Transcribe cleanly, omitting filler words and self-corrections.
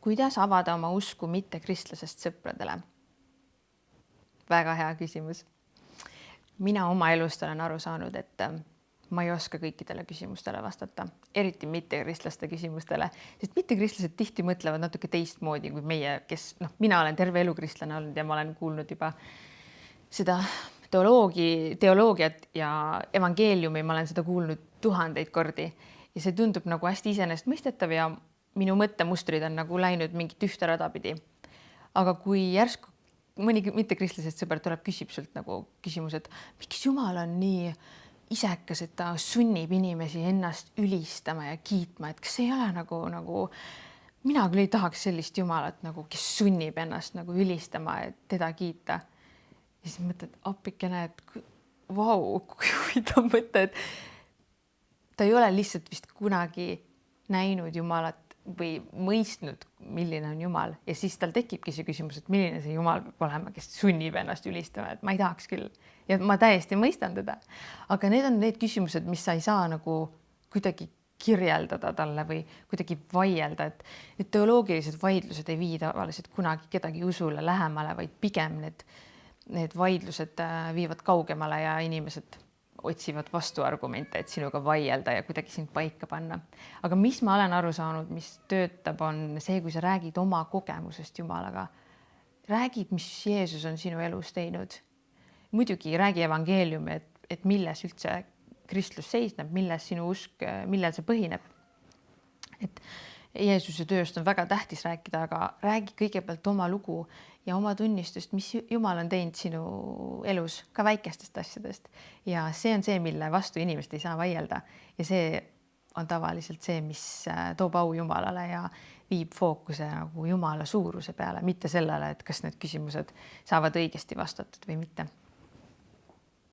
kuidas avada oma usku mittekristlasest sõpradele? Väga hea küsimus. Mina oma elust olen aru saanud, et ma ei oska kõikidele küsimustele vastata, eriti mittekristlaste küsimustele, sest mittekristlased tihti mõtlevad natuke teistmoodi kui meie, kes mina olen terve elu kristlane olnud ja ma olen kuulnud juba seda teoloogiat ja evangeeliumi, ma olen seda kuulnud tuhandeid kordi ja see tundub nagu hästi iseenesestmõistetav ja minu mõttemustrid on nagu läinud mingit ühte rada pidi. Aga kui järsku mõni mittekristlasest sõber tuleb, küsib sult nagu küsimus, et miks Jumal on nii isekas, et ta sunnib inimesi ennast ülistama ja kiitma, et kas ei ole nagu mina küll ei tahaks sellist Jumalat nagu, kes sunnib ennast nagu ülistama, et teda kiita. Ja siis mõtled, appikene, et vau, kui ta mõte, et ta ei ole lihtsalt vist kunagi näinud Jumalat või mõistnud, milline on Jumal ja siis tal tekibki see küsimus, et milline see Jumal peab olema, kes sunnib ennast ülistama, et ma ei tahaks küll ja ma täiesti mõistan teda. Aga need on need küsimused, mis sa ei saa nagu kuidagi kirjeldada talle või kuidagi vaielda, et teoloogilised vaidlused ei vii tavaliselt kunagi kedagi usule lähemale, vaid pigem need vaidlused viivad kaugemale ja inimesed otsivad vastuargumente, et sinuga vaielda ja kuidagi sind paika panna. Aga mis ma olen aru saanud, mis töötab, on see, kui sa räägid oma kogemusest Jumalaga. Räägid, mis Jeesus on sinu elus teinud. Muidugi räägi evangeeliumi, et milles üldse kristlus seisneb, milles sinu usk, millel see põhineb. Et Jeesuse tööst on väga tähtis rääkida, aga räägi kõigepealt oma lugu ja oma tunnistust, mis Jumal on teinud sinu elus, ka väikestest asjadest. Ja see on see, mille vastu inimest ei saa vaielda. Ja see on tavaliselt see, mis toob au Jumalale ja viib fookuse nagu Jumala suuruse peale, mitte sellele, et kas need küsimused saavad õigesti vastatud või mitte.